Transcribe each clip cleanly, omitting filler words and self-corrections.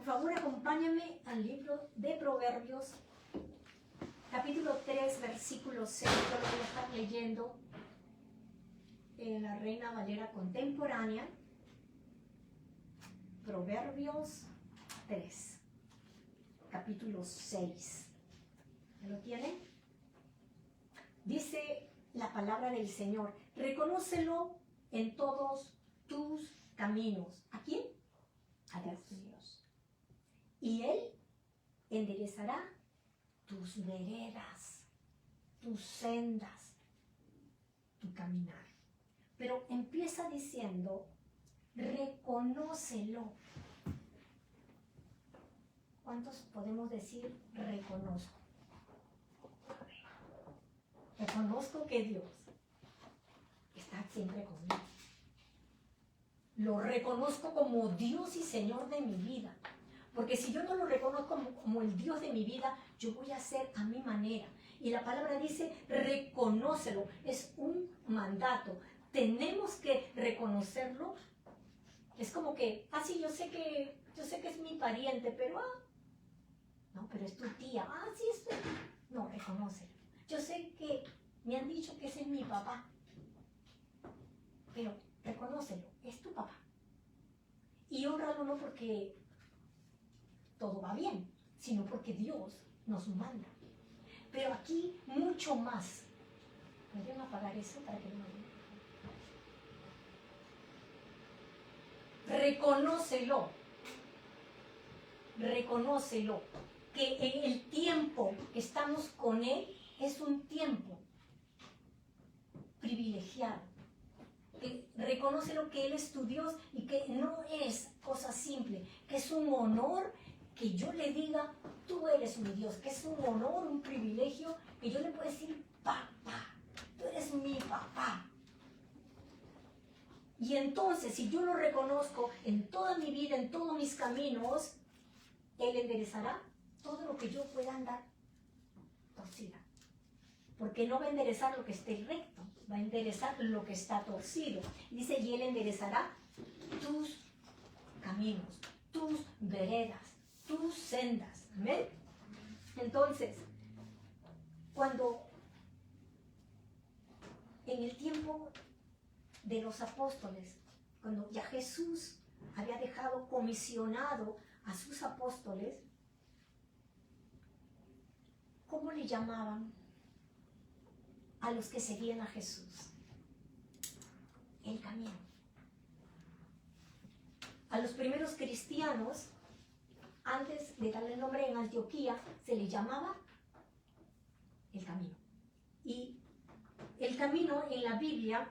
Por favor, acompáñame al libro de Proverbios, capítulo 3, versículo 6. Yo lo voy a estar leyendo en la Reina Valera contemporánea. Proverbios 3, capítulo 6. ¿Ya lo tienen? Dice la palabra del Señor: reconócelo en todos tus caminos. ¿A quién? A Dios. Y Él enderezará tus veredas, tus sendas, tu caminar. Pero empieza diciendo: reconócelo. ¿Cuántos podemos decir reconozco? Reconozco que Dios está siempre conmigo. Lo reconozco como Dios y Señor de mi vida. Porque si yo no lo reconozco como el Dios de mi vida, yo voy a hacer a mi manera. Y la palabra dice: reconócelo. Es un mandato. Tenemos que reconocerlo. Es como que, sí, yo sé que es mi pariente, pero no, pero es tu tía. Sí, es tu tía. No, reconócelo. Yo sé que me han dicho que ese es mi papá, pero reconócelo, es tu papá. Y honralo no porque todo va bien, sino porque Dios nos manda. Pero aquí mucho más. ¿Podrían apagar eso para que no me vean? Reconócelo, que en el tiempo que estamos con Él es un tiempo privilegiado. Reconócelo que Él es tu Dios y que no es cosa simple, que es un honor que yo le diga: tú eres mi Dios, que es un honor, un privilegio que yo le puedo decir: papá, tú eres mi papá. Y entonces, si yo lo reconozco en toda mi vida, en todos mis caminos, Él enderezará todo lo que yo pueda andar torcida. Porque no va a enderezar lo que esté recto, va a enderezar lo que está torcido. Dice: y Él enderezará tus caminos, tus veredas, tus sendas. ¿Amén? Entonces, cuando en el tiempo de los apóstoles, cuando ya Jesús había dejado comisionado a sus apóstoles, ¿cómo le llamaban a los que seguían a Jesús? El camino. A los primeros cristianos, antes de darle el nombre en Antioquía, se les llamaba el camino. Y el camino en la Biblia,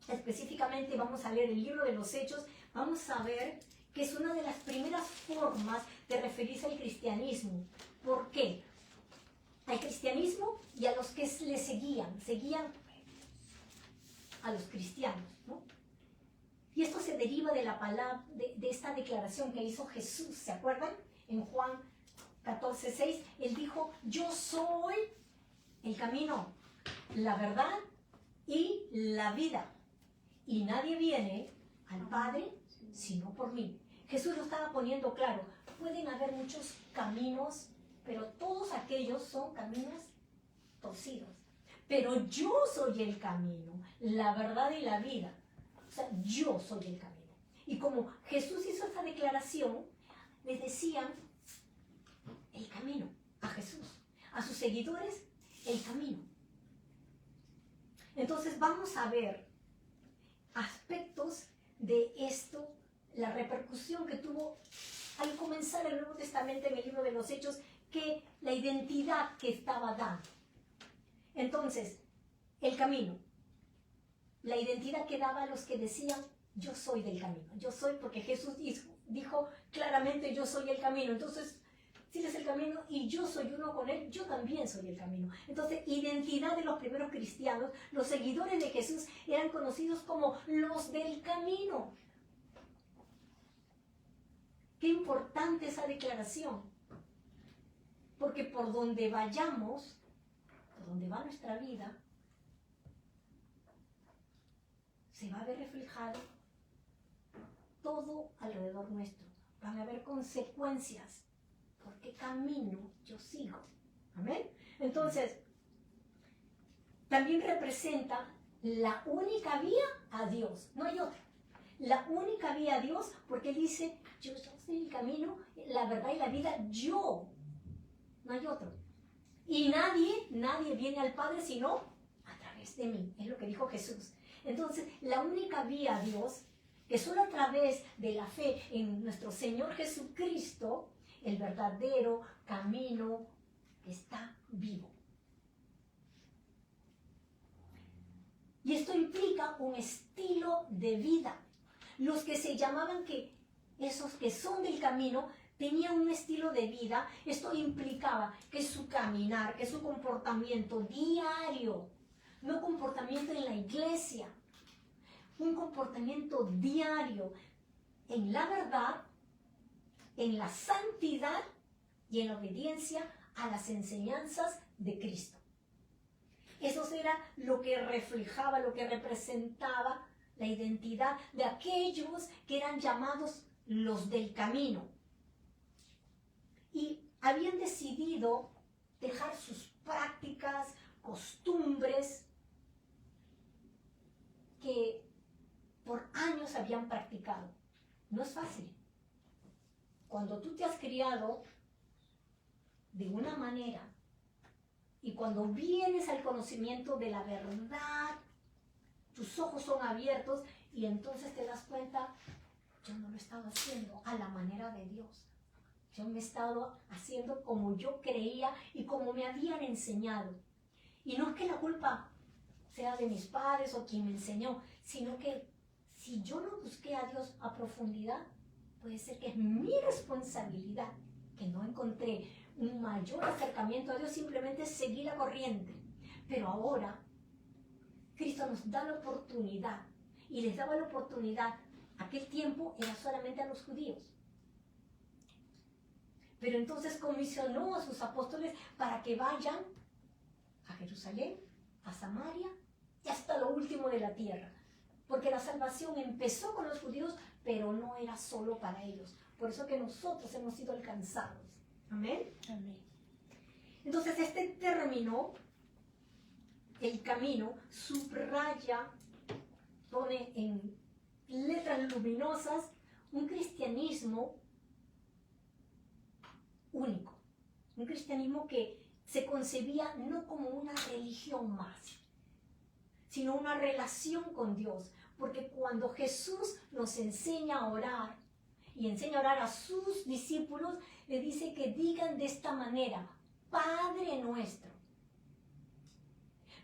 específicamente vamos a leer el libro de los Hechos, vamos a ver que es una de las primeras formas de referirse al cristianismo. ¿Por qué? Al cristianismo y a los que le seguían a los cristianos, ¿no? Y esto se deriva de la palabra, de esta declaración que hizo Jesús, ¿se acuerdan? En Juan 14:6, Él dijo: yo soy el camino, la verdad y la vida. Y nadie viene al Padre sino por mí. Jesús lo estaba poniendo claro. Pueden haber muchos caminos, pero todos aquellos son caminos torcidos. Pero yo soy el camino, la verdad y la vida. O sea, yo soy el camino. Y como Jesús hizo esta declaración, les decían el camino a Jesús. A sus seguidores, el camino. Entonces vamos a ver aspectos de esto, la repercusión que tuvo al comenzar el Nuevo Testamento en el libro de los Hechos, que la identidad que estaba dando. Entonces, el camino, la identidad que daba a los que decían: yo soy del camino, yo soy, porque Jesús dijo claramente: yo soy el camino. Entonces, si Él es el camino y yo soy uno con Él, yo también soy el camino. Entonces, identidad de los primeros cristianos, los seguidores de Jesús eran conocidos como los del camino. Qué importante esa declaración, porque por donde vayamos, por donde va nuestra vida, se va a ver reflejado todo alrededor nuestro. van a haber consecuencias. ¿Por qué camino yo sigo? Amén. Entonces, también representa la única vía a Dios, no hay otra. La única vía a Dios, porque Él dice, yo soy el camino, la verdad y la vida, yo. No hay otro. Y nadie viene al Padre sino a través de mí. Es lo que dijo Jesús. Entonces, la única vía a Dios, que solo a través de la fe en nuestro Señor Jesucristo, el verdadero camino que está vivo. Y esto implica un estilo de vida. Los que se llamaban que esos que son del camino tenían un estilo de vida. Esto implicaba que su caminar, que su comportamiento diario, no comportamiento en la iglesia, un comportamiento diario en la verdad, en la santidad y en la obediencia a las enseñanzas de Cristo. Eso era lo que reflejaba, lo que representaba la identidad de aquellos que eran llamados los del camino. Y habían decidido dejar sus prácticas, costumbres que por años habían practicado. No es fácil. Cuando tú te has criado de una manera y cuando vienes al conocimiento de la verdad, tus ojos son abiertos y entonces te das cuenta, yo no lo he estado haciendo a la manera de Dios. Yo me he estado haciendo como yo creía y como me habían enseñado. Y no es que la culpa sea de mis padres o quien me enseñó, sino que si yo no busqué a Dios a profundidad, puede ser que es mi responsabilidad, que no encontré un mayor acercamiento a Dios, simplemente seguí la corriente. Pero ahora, Cristo nos da la oportunidad, y les daba la oportunidad, aquel tiempo era solamente a los judíos. Pero entonces comisionó a sus apóstoles para que vayan a Jerusalén, a Samaria y hasta lo último de la tierra. Porque la salvación empezó con los judíos, pero no era solo para ellos. Por eso que nosotros hemos sido alcanzados. Amén. Amén. Entonces este término, el camino, subraya, pone en letras luminosas un cristianismo único. Un cristianismo que se concebía no como una religión más, sino una relación con Dios. Porque cuando Jesús nos enseña a orar y enseña a orar a sus discípulos, le dice que digan de esta manera, Padre nuestro.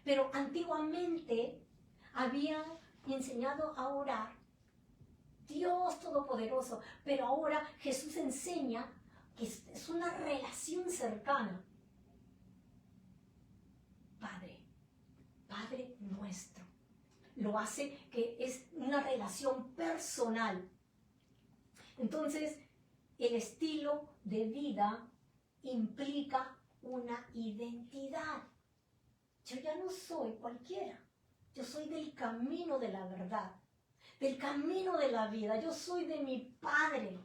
Pero antiguamente habían enseñado a orar Dios Todopoderoso, pero ahora Jesús enseña que es una relación cercana. Padre, Padre nuestro. Lo hace que es una relación personal. Entonces, el estilo de vida implica una identidad. Yo ya no soy cualquiera. Yo soy del camino de la verdad, del camino de la vida. Yo soy de mi Padre,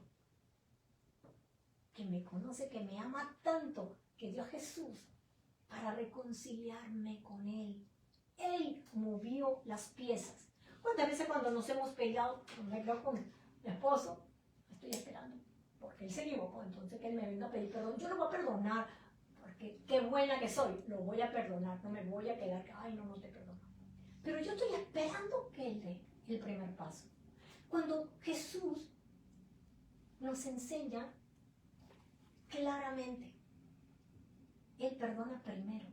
que me conoce, que me ama tanto, que dio a Jesús para reconciliarme con Él. Él movió las piezas. ¿Cuántas veces cuando nos hemos peleado, con mi esposo, estoy esperando, porque él se equivocó, entonces que él me venga a pedir perdón? Yo lo voy a perdonar, porque qué buena que soy, lo voy a perdonar, no me voy a quedar, ay, no te perdono. Pero yo estoy esperando que él dé el primer paso. Cuando Jesús nos enseña claramente, Él perdona primero.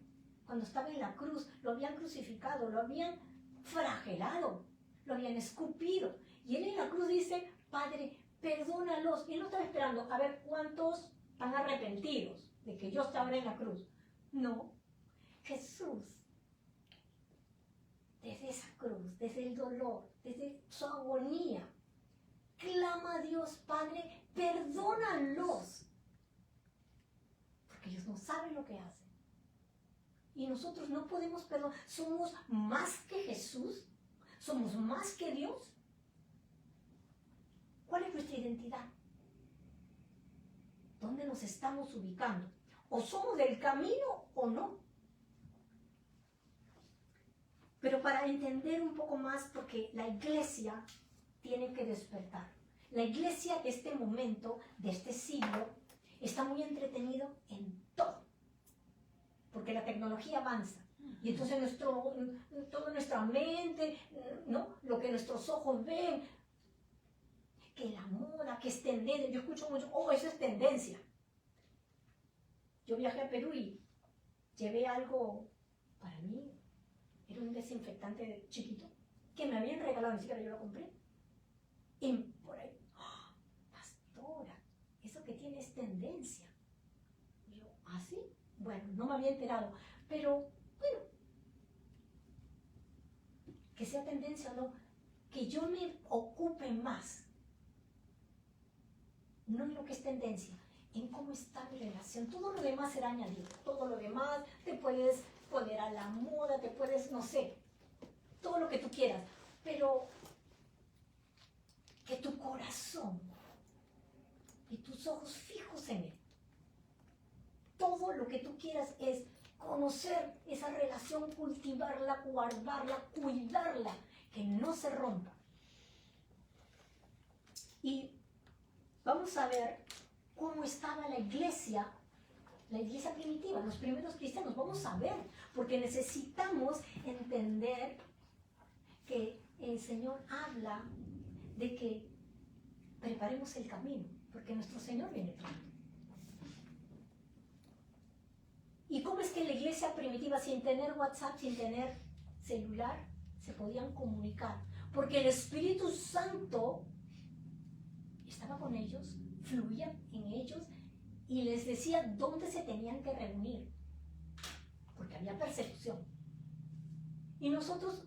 Cuando estaba en la cruz, lo habían crucificado, lo habían flagelado, lo habían escupido. Y Él en la cruz dice, Padre, perdónalos. Y Él no estaba esperando a ver cuántos están arrepentidos de que yo estaba en la cruz. No, Jesús, desde esa cruz, desde el dolor, desde su agonía, clama a Dios, Padre, perdónalos. Porque ellos no saben lo que hacen. Y nosotros no podemos perdonar. ¿Somos más que Jesús? ¿Somos más que Dios? ¿Cuál es nuestra identidad? nos estamos ubicando. O somos del camino o no. Pero para entender un poco más, porque la iglesia tiene que despertar. La iglesia de este momento, de este siglo, está muy entretenido en todo. Porque la tecnología avanza. Y entonces toda nuestra mente, ¿no? Lo que nuestros ojos ven, que la moda, que es tendencia. Yo escucho mucho, oh, eso es tendencia. Yo viajé a Perú y llevé algo para mí. Era un desinfectante chiquito que me habían regalado, ni siquiera yo lo compré. Y por ahí, ¡oh, pastora! Eso que tiene es tendencia. Y yo, ¿ah, sí? Bueno, no me había enterado. Pero, bueno, que sea tendencia o no, que yo me ocupe más, no en lo que es tendencia, en cómo está mi relación. Todo lo demás será añadido. Todo lo demás te puedes poner a la moda, te puedes, no sé, todo lo que tú quieras. Pero que tu corazón y tus ojos fijos en Él, todo lo que tú quieras es conocer esa relación, cultivarla, guardarla, cuidarla, que no se rompa. Y vamos a ver cómo estaba la iglesia primitiva, los primeros cristianos. Vamos a ver, porque necesitamos entender que el Señor habla de que preparemos el camino, porque nuestro Señor viene pronto. ¿Y cómo es que la iglesia primitiva, sin tener WhatsApp, sin tener celular, se podían comunicar? Porque el Espíritu Santo estaba con ellos, fluía en ellos y les decía dónde se tenían que reunir, porque había persecución. Y nosotros,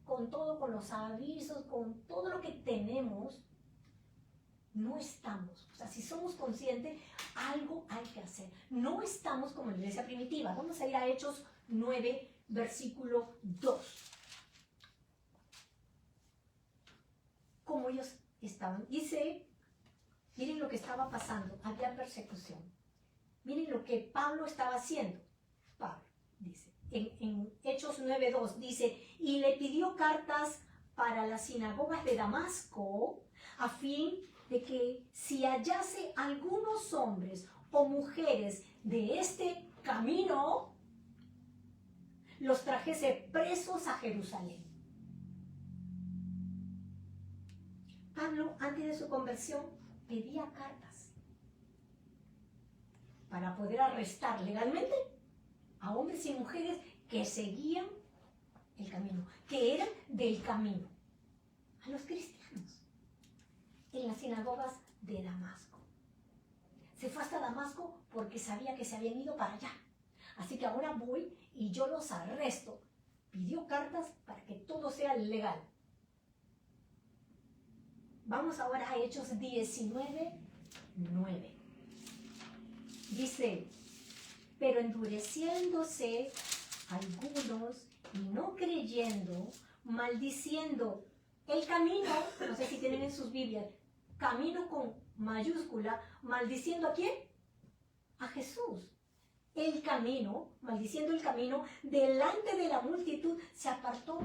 con todo, con los avisos, con todo lo que tenemos, no estamos. O sea, si somos conscientes, algo hay que hacer. No estamos como la iglesia primitiva. Vamos a ir a Hechos 9, versículo 2. Como ellos estaban. Dice, miren lo que estaba pasando. Había persecución. Miren lo que Pablo estaba haciendo. Pablo dice, en Hechos 9:2, dice, y le pidió cartas para las sinagogas de Damasco, a fin de que si hallase algunos hombres o mujeres de este camino, los trajese presos a Jerusalén. Pablo, antes de su conversión, pedía cartas para poder arrestar legalmente a hombres y mujeres que seguían el camino, que eran del camino, a los cristianos, en las sinagogas de Damasco. Se fue hasta Damasco porque sabía que se habían ido para allá. Así que ahora voy y yo los arresto. Pidió cartas para que todo sea legal. Vamos ahora a Hechos 19:9. Dice, pero endureciéndose algunos y no creyendo, maldiciendo el camino, no sé si tienen en sus Biblias, camino con mayúscula, maldiciendo ¿a quién? A Jesús. El camino, maldiciendo el camino, delante de la multitud se apartó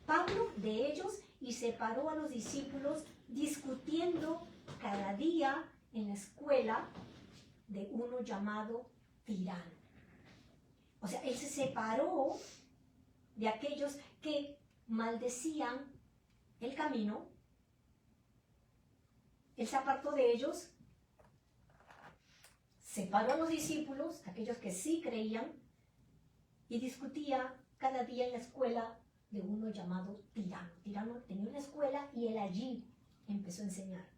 Pablo de ellos y separó a los discípulos, discutiendo cada día en la escuela de uno llamado Tirano. O sea, él se separó de aquellos que maldecían el camino. Él se apartó de ellos, separó a los discípulos, aquellos que sí creían, y discutía cada día en la escuela de uno llamado Tirano. Tirano tenía una escuela y él allí empezó a enseñar.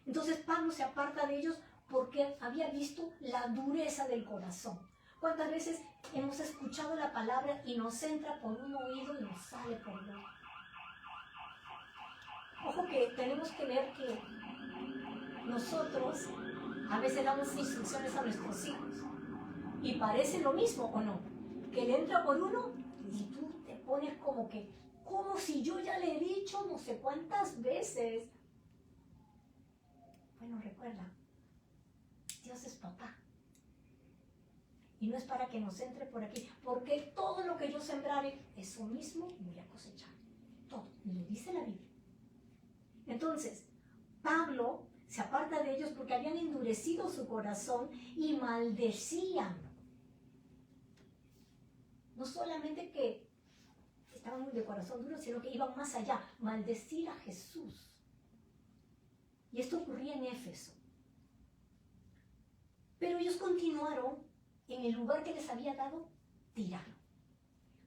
Entonces Pablo se aparta de ellos porque había visto la dureza del corazón. ¿Cuántas veces hemos escuchado la palabra y nos entra por un oído y nos sale por el otro? Ojo que tenemos que ver que nosotros a veces damos instrucciones a nuestros hijos y parece lo mismo o no, que le entra por uno y tú te pones como si yo ya le he dicho no sé cuántas veces. Bueno, recuerda, papá. Y no es para que nos entre por aquí, porque todo lo que yo sembrare, eso mismo voy a cosechar. Todo, lo dice la Biblia. Entonces, Pablo se aparta de ellos porque habían endurecido su corazón y maldecían. No solamente que estaban de corazón duro, sino que iban más allá, maldecir a Jesús. Y esto ocurría en Éfeso. Pero ellos continuaron en el lugar que les había dado tirano.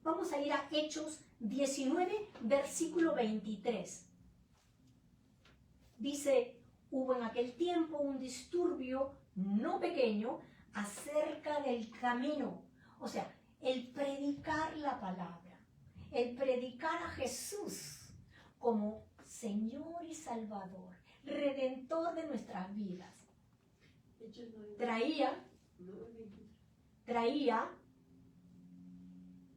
Vamos a ir a Hechos 19, versículo 23. Dice, hubo en aquel tiempo un disturbio no pequeño acerca del camino. O sea, el predicar la palabra, el predicar a Jesús como Señor y Salvador, Redentor de nuestras vidas. Traía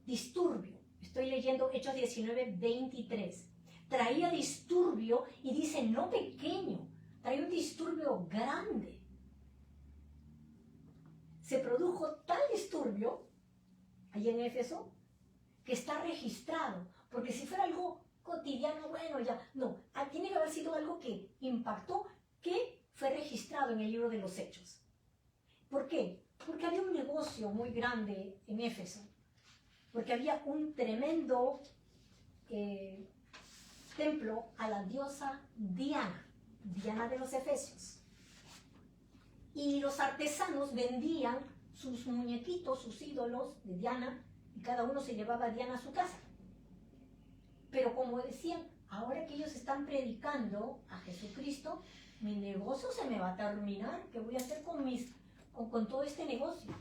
disturbio. Estoy leyendo Hechos 19, 23. Traía disturbio y dice no pequeño, traía un disturbio grande. Se produjo tal disturbio allí en Éfeso que está registrado, porque si fuera algo cotidiano, bueno, ya, no, tiene que haber sido algo que impactó, que fue registrado en el libro de los Hechos. ¿Por qué? Porque había un negocio muy grande en Éfeso, porque había un tremendo templo a la diosa Diana, Diana de los Efesios. Y los artesanos vendían sus muñequitos, sus ídolos de Diana, y cada uno se llevaba a Diana a su casa. Pero como decían, ahora que ellos están predicando a Jesucristo, mi negocio se me va a terminar. ¿Qué voy a hacer con todo este negocio?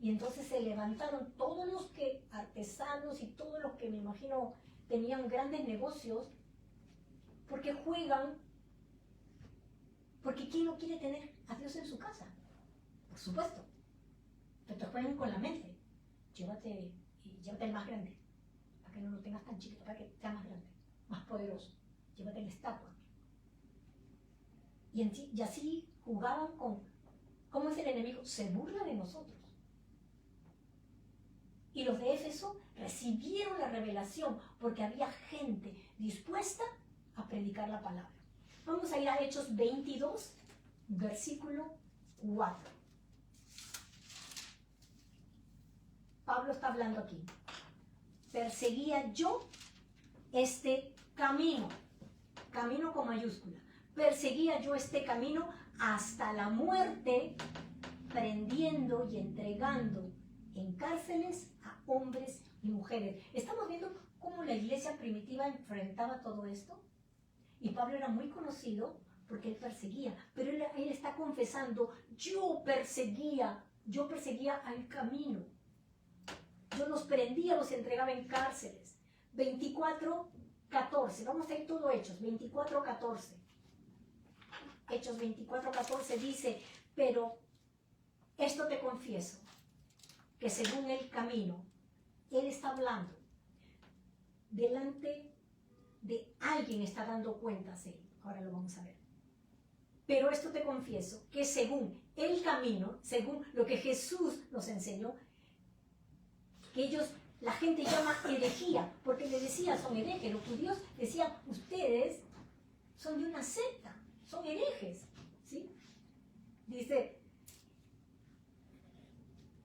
Y entonces se levantaron todos los artesanos y todos los que me imagino tenían grandes negocios, porque juegan, porque ¿quién no quiere tener a Dios en su casa? Por supuesto, pero te juegan con la mente. Llévate el más grande, para que no lo tengas tan chiquito, para que sea más grande, más poderoso. Llévate la estatua. Y así jugaban con, ¿cómo es el enemigo? Se burla de nosotros. Y los de Éfeso recibieron la revelación porque había gente dispuesta a predicar la palabra. Vamos a ir a Hechos 22, versículo 4. Pablo está hablando aquí. Perseguía yo este camino con mayúscula. Perseguía yo este camino hasta la muerte, prendiendo y entregando en cárceles a hombres y mujeres. Estamos viendo cómo la iglesia primitiva enfrentaba todo esto. Y Pablo era muy conocido porque él perseguía, pero él está confesando, yo perseguía al camino. Yo los prendía, los entregaba en cárceles. 24:14, vamos a ir todo Hechos, 24:14. Hechos 24:14 dice, pero esto te confieso, que según el camino, él está hablando, delante de alguien está dando cuentas él. Ahora lo vamos a ver. Pero esto te confieso, que según el camino, según lo que Jesús nos enseñó, que la gente llama herejía, porque le decía, son herejes. Los judíos decían, ustedes son de una secta, son herejes, ¿sí? Dice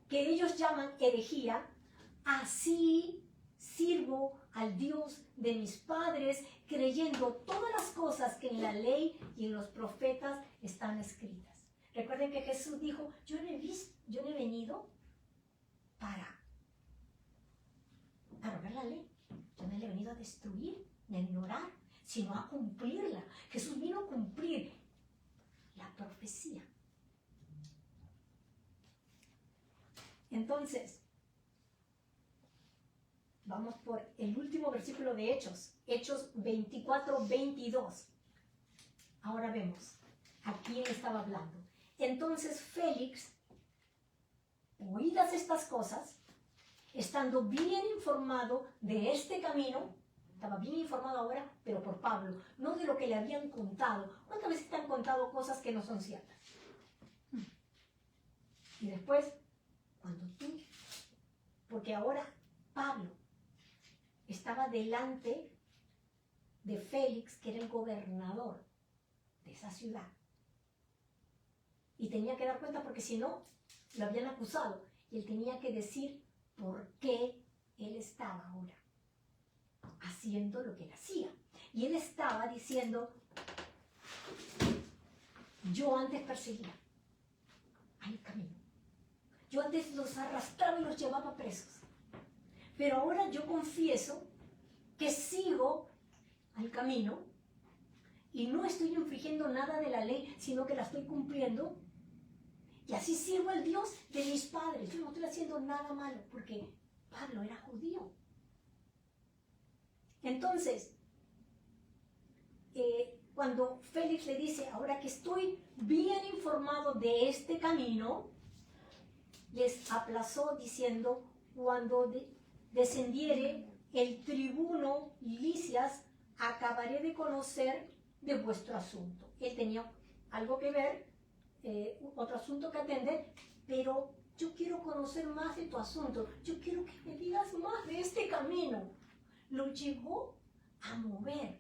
que ellos llaman herejía, así sirvo al Dios de mis padres, creyendo todas las cosas que en la ley y en los profetas están escritas. Recuerden que Jesús dijo, yo no he venido para abrogar la ley. Yo no he venido a destruir ni a ignorar, sino a cumplirla. Jesús vino a cumplir la profecía. Entonces, vamos por el último versículo de Hechos, Hechos 24:22. Ahora vemos a quién estaba hablando. Entonces Félix, oídas estas cosas, estando bien informado de este camino, estaba bien informado ahora, pero por Pablo, no de lo que le habían contado. ¿Cuántas veces te han contado cosas que no son ciertas? Y después, cuando tú, porque ahora Pablo estaba delante de Félix, que era el gobernador de esa ciudad. Y tenía que dar cuenta porque si no, lo habían acusado. Y él tenía que decir por qué él estaba ahora haciendo lo que él hacía. Y él estaba diciendo, yo antes perseguía al camino. Yo antes los arrastraba y los llevaba presos. Pero ahora yo confieso que sigo al camino y no estoy infringiendo nada de la ley, sino que la estoy cumpliendo. Y así sirvo al Dios de mis padres. Yo no estoy haciendo nada malo, porque Pablo era judío. Entonces, cuando Félix le dice, ahora que estoy bien informado de este camino, les aplazó diciendo, cuando descendiere el tribuno Lisias, acabaré de conocer de vuestro asunto. Él tenía algo que ver, otro asunto que atender, pero yo quiero conocer más de tu asunto, yo quiero que me digas más de este camino. Lo llevó a mover,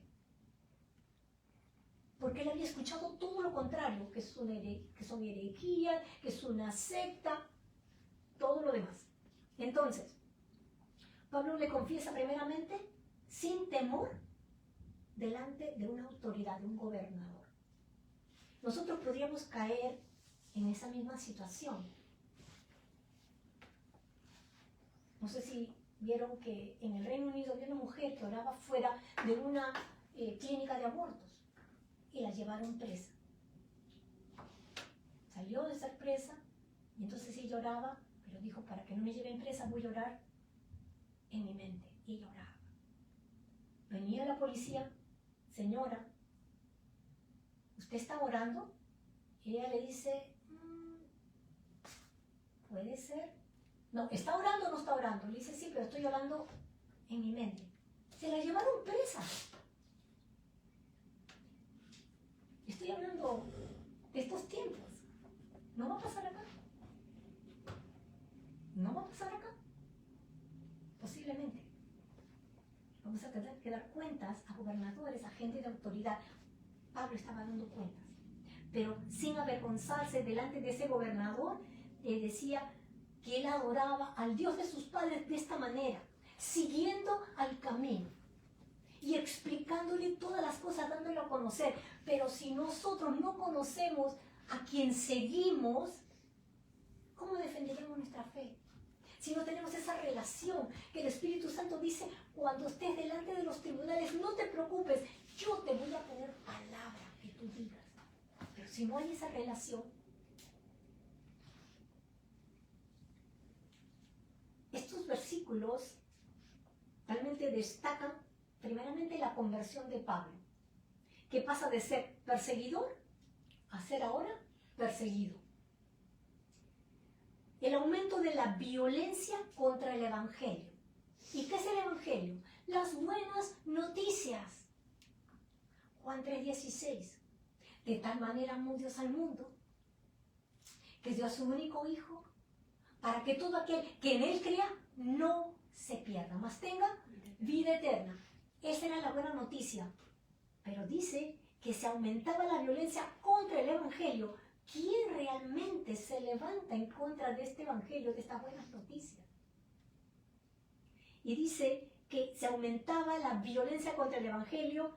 porque él había escuchado todo lo contrario, que son herejías, que es una secta, todo lo demás. Entonces, Pablo le confiesa primeramente, sin temor, delante de una autoridad, de un gobernador. Nosotros podríamos caer en esa misma situación. No sé si vieron que en el Reino Unido había una mujer que oraba fuera de una clínica de abortos y la llevaron presa. Salió de ser presa y entonces ella oraba, pero dijo, para que no me lleven presa voy a orar en mi mente. Y ella oraba. Venía la policía, señora, ¿usted está orando? Y ella le dice, puede ser. No, ¿está orando o no está orando? Le dice, sí, pero estoy orando en mi mente. Se la llevaron presa. Estoy hablando de estos tiempos. ¿No va a pasar acá? ¿No va a pasar acá? Posiblemente. Vamos a tener que dar cuentas a gobernadores, a gente de autoridad. Pablo estaba dando cuentas, pero sin avergonzarse delante de ese gobernador, decía que él adoraba al Dios de sus padres de esta manera, siguiendo al camino y explicándole todas las cosas, dándole a conocer. Pero si nosotros no conocemos a quien seguimos, ¿cómo defenderemos nuestra fe? Si no tenemos esa relación que el Espíritu Santo dice, cuando estés delante de los tribunales, no te preocupes, yo te voy a poner palabra que tú digas. Pero si no hay esa relación, estos versículos realmente destacan primeramente la conversión de Pablo, que pasa de ser perseguidor a ser ahora perseguido. El aumento de la violencia contra el Evangelio. ¿Y qué es el Evangelio? Las buenas noticias. Juan 3:16. De tal manera amó Dios al mundo, que dio a su único Hijo, para que todo aquel que en Él crea no se pierda, mas tenga vida eterna. Esa era la buena noticia. Pero dice que se aumentaba la violencia contra el Evangelio. ¿Quién realmente se levanta en contra de este Evangelio, de estas buenas noticias? Y dice que se aumentaba la violencia contra el Evangelio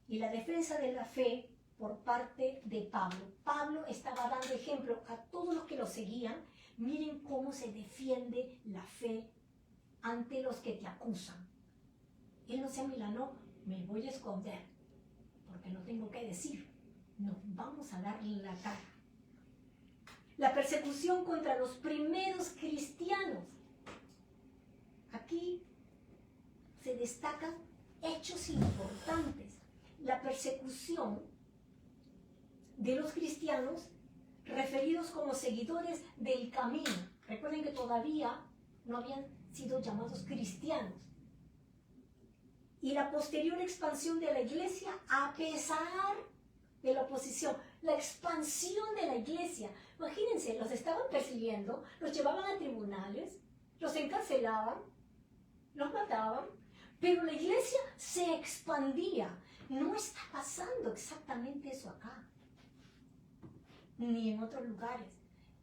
y la defensa de la fe por parte de Pablo. Pablo estaba dando ejemplo a todos los que lo seguían. Miren cómo se defiende la fe ante los que te acusan. Él no se amilanó, me voy a esconder, porque no tengo que decir. No, vamos a darle la cara. La persecución contra los primeros cristianos. Aquí se destacan hechos importantes. La persecución de los cristianos referidos como seguidores del camino. Recuerden que todavía no habían sido llamados cristianos. Y la posterior expansión de la iglesia a pesar de la oposición. la expansión de la iglesia. Imagínense, los estaban persiguiendo, los llevaban a tribunales, los encarcelaban, los mataban, pero la iglesia se expandía. No está pasando exactamente eso acá, ni en otros lugares.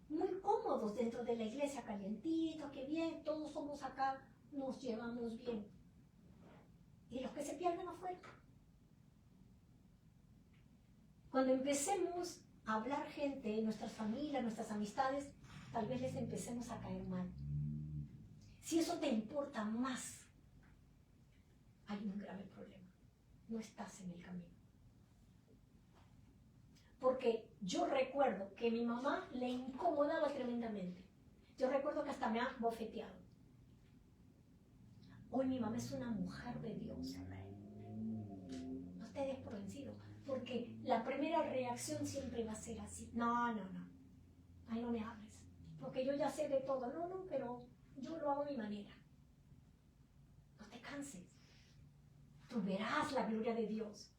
Muy cómodos dentro de la iglesia, calientito, qué bien, todos somos acá, nos llevamos bien. Y los que se pierden afuera. Cuando empecemos a hablar gente, nuestras familias, nuestras amistades, tal vez les empecemos a caer mal. Si eso te importa más, hay un grave problema. No estás en el camino. Porque yo recuerdo que mi mamá le incomodaba tremendamente. Yo recuerdo que hasta me ha bofeteado. Hoy mi mamá es una mujer de Dios. No te des por vencido, porque la primera reacción siempre va a ser así. No. Ay, no me hables, porque yo ya sé de todo. No, pero yo lo hago a mi manera. No te canses. Tú verás la gloria de Dios.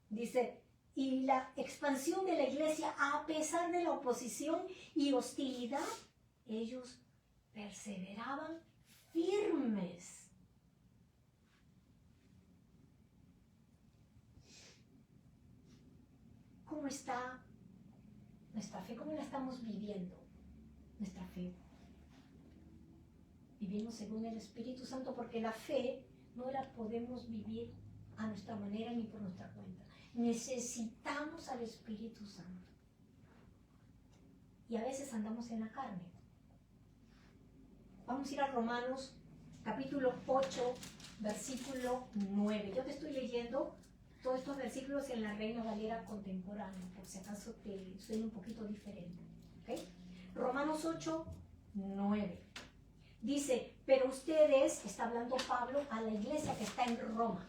Dice, y la expansión de la iglesia, a pesar de la oposición y hostilidad, ellos perseveraban firmes. ¿Cómo está nuestra fe? ¿Cómo la estamos viviendo? Nuestra fe. Vivimos según el Espíritu Santo, porque la fe no la podemos vivir a nuestra manera ni por nuestra cuenta. Necesitamos al Espíritu Santo. Y a veces andamos en la carne. Vamos a ir a Romanos capítulo 8, versículo 9. Yo te estoy leyendo todos estos versículos en la Reina Valera contemporánea, por si acaso te suena un poquito diferente. ¿Okay? Romanos 8, 9. Dice, pero ustedes, está hablando Pablo a la iglesia que está en Roma.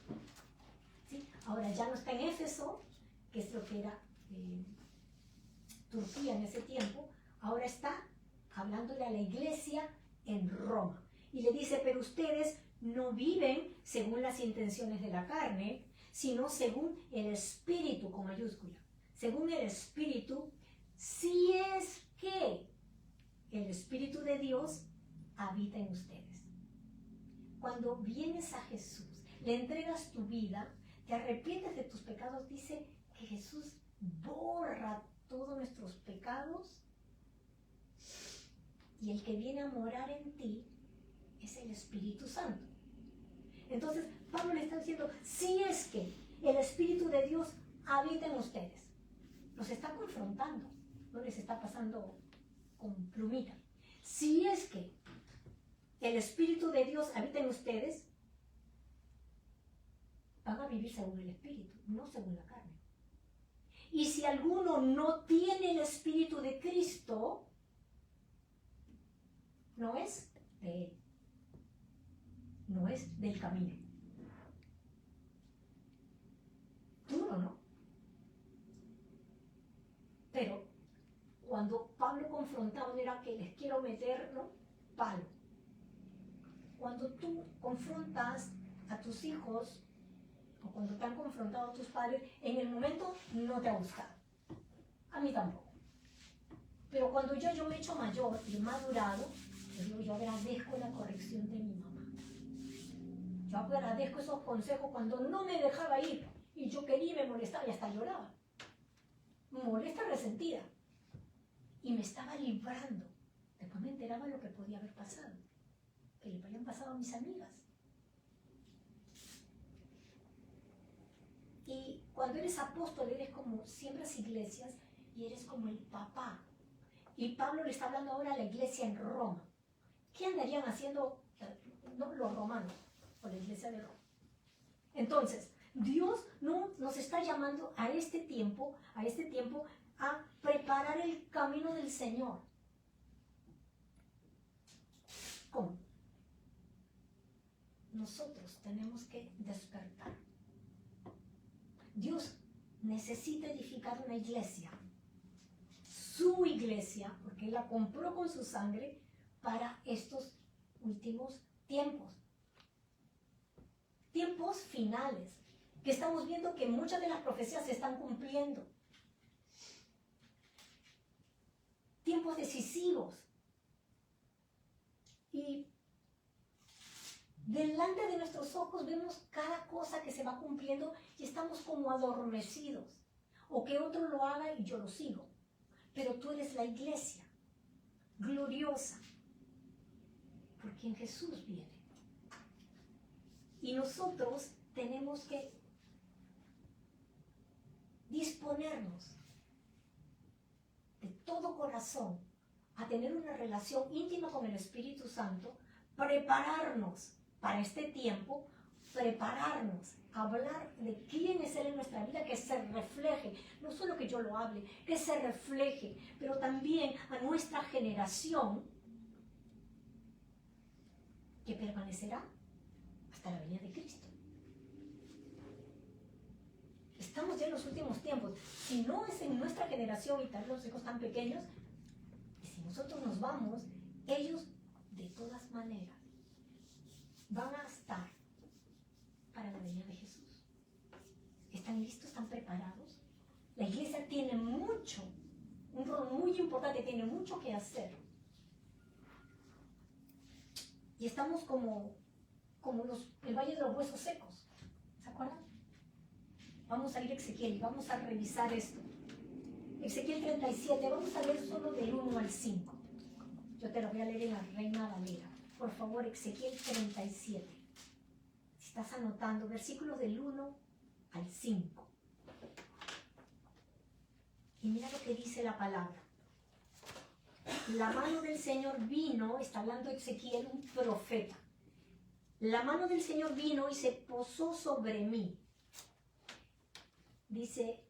¿Sí? Ahora ya no está en Éfeso, que es lo que era Turquía en ese tiempo. Ahora está hablándole a la iglesia en Roma. Y le dice, pero ustedes no viven según las intenciones de la carne, sino según el Espíritu, con mayúscula. Según el Espíritu, si es que el Espíritu de Dios habita en ustedes. Cuando vienes a Jesús, le entregas tu vida, te arrepientes de tus pecados, dice que Jesús borra todos nuestros pecados y el que viene a morar en ti es el Espíritu Santo. Entonces, Pablo le está diciendo, si es que el Espíritu de Dios habita en ustedes, los está confrontando, no les está pasando con plumita. Si es que el Espíritu de Dios habita en ustedes, van a vivir según el Espíritu, no según la carne. Y si alguno no tiene el Espíritu de Cristo, no es de Él, no es del camino. Duro, ¿no? Pero cuando Pablo confrontaba, era que les quiero meter, ¿no?, palo. Cuando tú confrontas a tus hijos, o cuando te han confrontado a tus padres, en el momento no te ha gustado. A mí tampoco. Pero cuando yo me he hecho mayor y he madurado, yo agradezco la corrección de mi mamá. Yo agradezco esos consejos cuando no me dejaba ir y yo quería y me molestaba y hasta lloraba. Molesta, resentida. Y me estaba librando. Después me enteraba de lo que podía haber pasado, que le habían pasado a mis amigas. Y cuando eres apóstol, eres como, siembras iglesias y eres como el papá. Y Pablo le está hablando ahora a la iglesia en Roma. ¿Qué andarían haciendo los romanos o la iglesia de Roma? Entonces, Dios no nos está llamando a este tiempo a preparar el camino del Señor. ¿Cómo? Nosotros tenemos que despertar. Dios necesita edificar una iglesia, su iglesia, porque Él la compró con su sangre para estos últimos tiempos. Tiempos finales. que estamos viendo que muchas de las profecías se están cumpliendo. Tiempos decisivos. Y delante de nuestros ojos vemos cada cosa que se va cumpliendo y estamos como adormecidos. O que otro lo haga y yo lo sigo. Pero tú eres la iglesia gloriosa, por quien Jesús viene. Y nosotros tenemos que disponernos de todo corazón a tener una relación íntima con el Espíritu Santo, prepararnos para este tiempo, prepararnos a hablar de quién es Él en nuestra vida, que se refleje, no solo que yo lo hable, que se refleje, pero también a nuestra generación que permanecerá hasta la venida de Cristo. Estamos ya en los últimos tiempos. Si no es en nuestra generación y tal los hijos tan pequeños, y si nosotros nos vamos, ellos de todas maneras van a estar para la venida de Jesús. ¿Están listos? ¿Están preparados? La iglesia tiene mucho, un rol muy importante, tiene mucho que hacer. Y estamos como el Valle de los Huesos Secos. ¿Se acuerdan? Vamos a ir a Ezequiel y vamos a revisar esto. Ezequiel 37, vamos a leer solo del 1 al 5. Yo te lo voy a leer en la Reina Valera. Por favor, Ezequiel 37. Si estás anotando, versículos del 1 al 5. Y mira lo que dice la palabra. La mano del Señor vino, está hablando Ezequiel, un profeta. La mano del Señor vino y se posó sobre mí. Dice,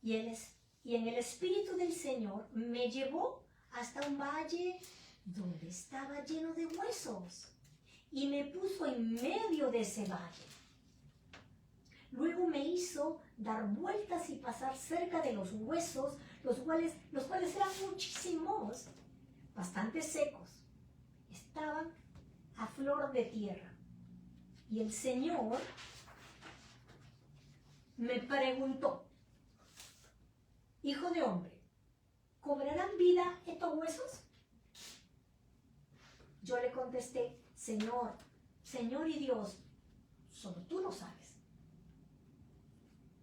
y en el Espíritu del Señor me llevó hasta un valle donde estaba lleno de huesos y me puso en medio de ese valle. Luego me hizo dar vueltas y pasar cerca de los huesos, los cuales eran muchísimos, bastante secos. Estaban a flor de tierra. Y el Señor me preguntó, hijo de hombre, ¿cobrarán vida estos huesos? Yo le contesté, Señor y Dios, solo tú lo sabes.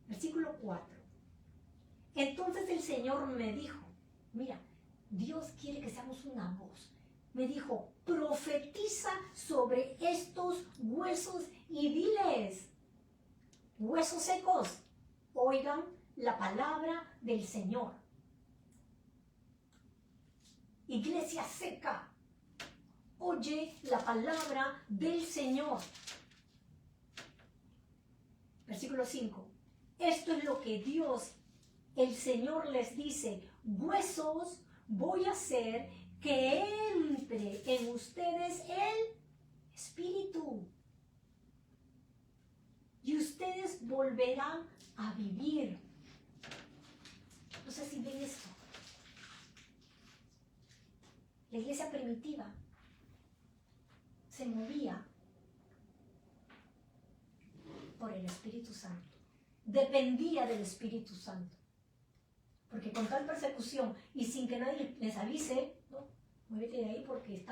Versículo 4. Entonces el Señor me dijo, mira, Dios quiere que seamos una voz. Me dijo, profetiza sobre estos huesos y diles, huesos secos, oigan la palabra del Señor. Iglesia seca, oye la palabra del Señor. Versículo 5. Esto es lo que Dios, el Señor, les dice. Huesos, voy a hacer que entre en ustedes el Espíritu. Y ustedes volverán a vivir. No sé si ven esto. La iglesia primitiva se movía por el Espíritu Santo. Dependía del Espíritu Santo. Porque con tal persecución y sin que nadie les avise, ¿no? Muévete de ahí porque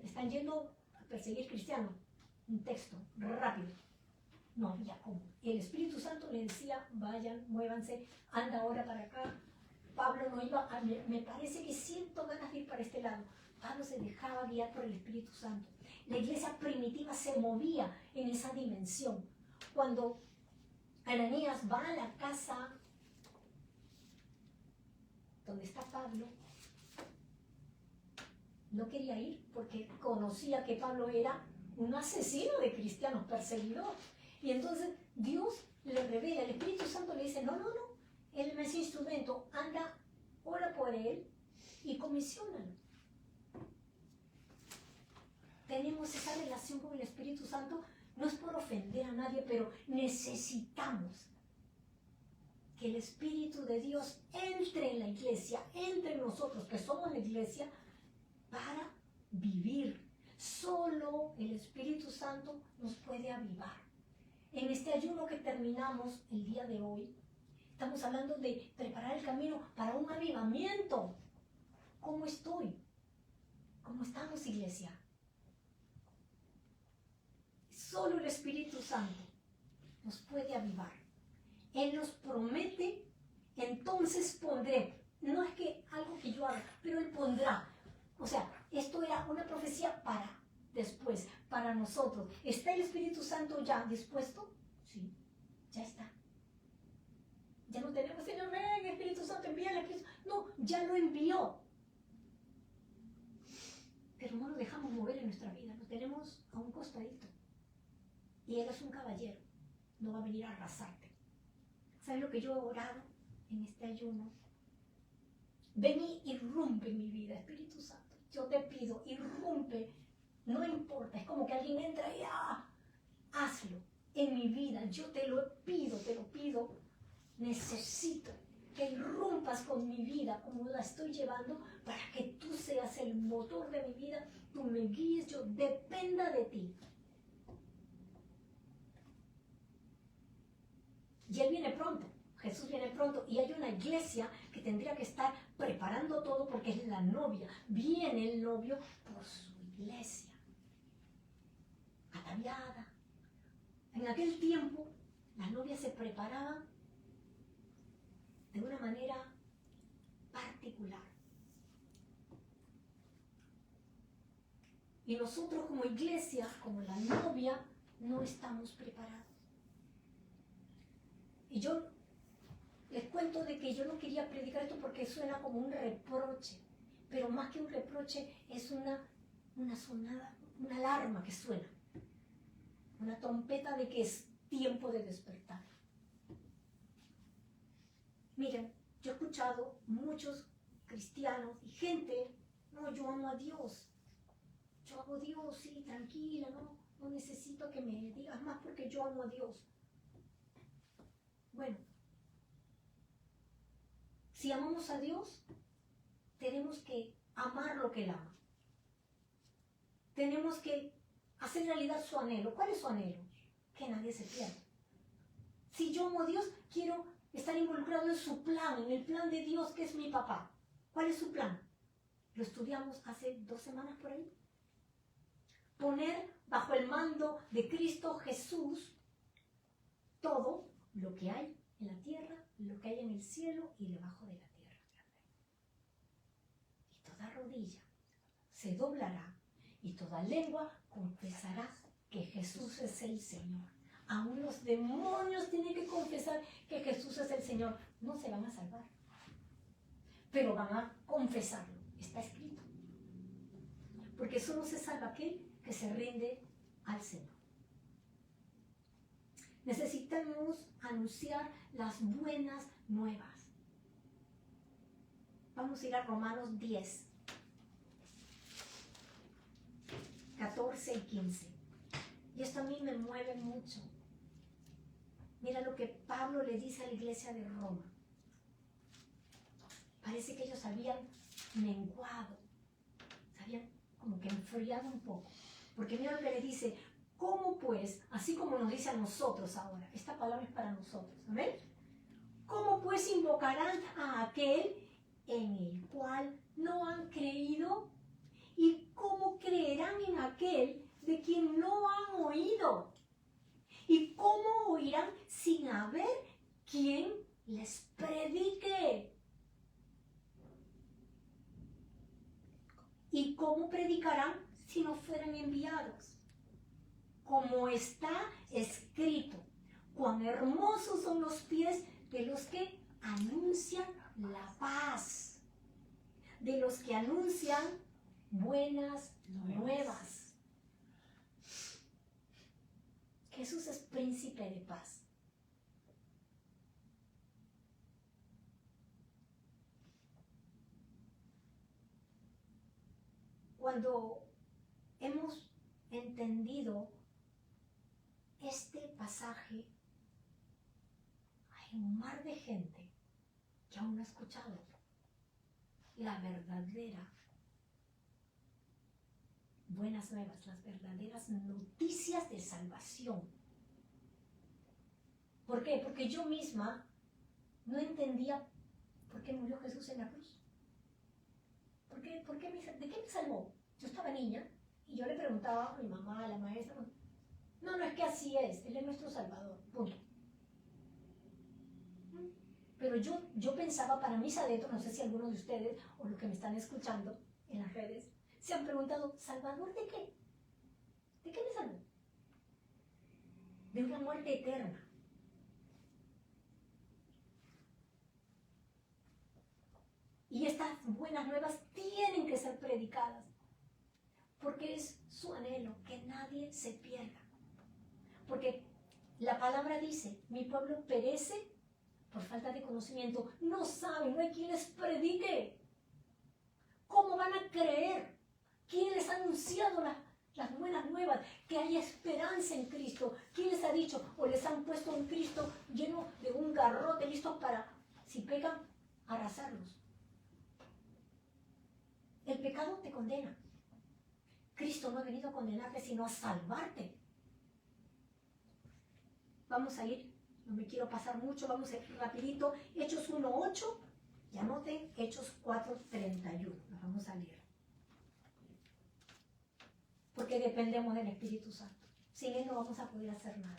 están yendo a perseguir cristianos. Un texto rápido. No había cómo. El Espíritu Santo le decía, vayan, muévanse, anda ahora para acá. Pablo no iba, me parece que siento ganas de ir para este lado. Pablo se dejaba guiar por el Espíritu Santo. La iglesia primitiva se movía en esa dimensión. Cuando Ananías va a la casa donde está Pablo, no quería ir porque conocía que Pablo era un asesino de cristianos, perseguidor. Y entonces Dios le revela, el Espíritu Santo le dice, no, él me es instrumento, anda, ora por él y comisionalo. Tenemos esa relación con el Espíritu Santo, no es por ofender a nadie, pero necesitamos que el Espíritu de Dios entre en la iglesia, entre en nosotros, que somos la iglesia, para vivir. Solo el Espíritu Santo nos puede avivar. En este ayuno que terminamos el día de hoy, estamos hablando de preparar el camino para un avivamiento. ¿Cómo estoy? ¿Cómo estamos, iglesia? Solo el Espíritu Santo nos puede avivar. Él nos promete, entonces pondré. No es que algo que yo haga, pero Él pondrá. O sea, esto era una profecía para después, para nosotros. ¿Está el Espíritu Santo ya dispuesto? Sí, ya está. Ya no tenemos, Señor, ven, Espíritu Santo, envíale a Cristo. No, ya lo envió. Pero no lo dejamos mover en nuestra vida, lo tenemos a un costadito. Y Él es un caballero, no va a venir a arrasarte. ¿Sabes lo que yo he orado en este ayuno? Ven y irrumpe en mi vida, Espíritu Santo. Yo te pido, irrumpe. No importa, es como que alguien entra y hazlo en mi vida. Yo te lo pido. Necesito que irrumpas con mi vida como la estoy llevando para que tú seas el motor de mi vida. Tú me guíes, yo dependa de ti. Y Él viene pronto. Jesús viene pronto y hay una iglesia que tendría que estar preparando todo porque es la novia. Viene el novio por su iglesia. Ataviada. En aquel tiempo, la novia se preparaba de una manera particular. Y nosotros como iglesia, como la novia, no estamos preparados. Y yo les cuento de que yo no quería predicar esto porque suena como un reproche, pero más que un reproche es una sonada, una alarma que suena, una trompeta de que es tiempo de despertar. Miren, yo he escuchado muchos cristianos y gente, no, yo amo a Dios, yo amo a Dios, sí, tranquila, no necesito que me digas más porque yo amo a Dios. Bueno, si amamos a Dios, tenemos que amar lo que Él ama. Tenemos que hacer realidad su anhelo. ¿Cuál es su anhelo? Que nadie se pierda. Si yo amo a Dios, quiero estar involucrado en su plan, en el plan de Dios que es mi papá. ¿Cuál es su plan? Lo estudiamos hace 2 semanas por ahí. Poner bajo el mando de Cristo Jesús todo lo que hay en la tierra, lo que hay en el cielo y debajo de la tierra. Y toda rodilla se doblará y toda lengua confesará que Jesús es el Señor. Aún los demonios tienen que confesar que Jesús es el Señor. No se van a salvar, pero van a confesarlo. Está escrito. Porque solo se salva aquel que se rinde al Señor. Necesitamos anunciar las buenas nuevas. Vamos a ir a Romanos 10, 14 y 15. Y esto a mí me mueve mucho. Mira lo que Pablo le dice a la iglesia de Roma. Parece que ellos habían menguado, se habían como que enfriado un poco. Porque mira lo que le dice, ¿cómo pues, así como nos dice a nosotros ahora, esta palabra es para nosotros, ¿amén? ¿Cómo pues invocarán a aquel en el cual no han creído? ¿Y cómo creerán en aquel de quien no han oído? ¿Y cómo oirán sin haber quien les predique? ¿Y cómo predicarán si no fueran enviados? Como está escrito, cuán hermosos son los pies de los que anuncian la paz, de los que anuncian buenas nuevas. Jesús es príncipe de paz. Cuando hemos entendido este pasaje, hay un mar de gente que aún no ha escuchado la verdadera buenas nuevas, las verdaderas noticias de salvación. ¿Por qué? Porque yo misma no entendía por qué murió Jesús en la cruz. ¿De qué me salvó? Yo estaba niña y yo le preguntaba a mi mamá, a la maestra, no, es que así es, Él es nuestro Salvador, punto. Pero yo pensaba para mis adentros, no sé si algunos de ustedes o los que me están escuchando en las redes, se han preguntado, ¿Salvador de qué? ¿De qué me salvó? De una muerte eterna. Y estas buenas nuevas tienen que ser predicadas, porque es su anhelo, que nadie se pierda. Porque la palabra dice, mi pueblo perece por falta de conocimiento. No saben, no hay quien les predique. ¿Cómo van a creer? ¿Quién les ha anunciado las buenas nuevas? Que hay esperanza en Cristo. ¿Quién les ha dicho o les han puesto un Cristo lleno de un garrote listo para, si pecan, arrasarlos? El pecado te condena. Cristo no ha venido a condenarte, sino a salvarte. Vamos a ir, no me quiero pasar mucho, vamos a ir rapidito. Hechos 1:8 y anoten Hechos 4:31. Nos vamos a leer. Porque dependemos del Espíritu Santo. Sin Él no vamos a poder hacer nada.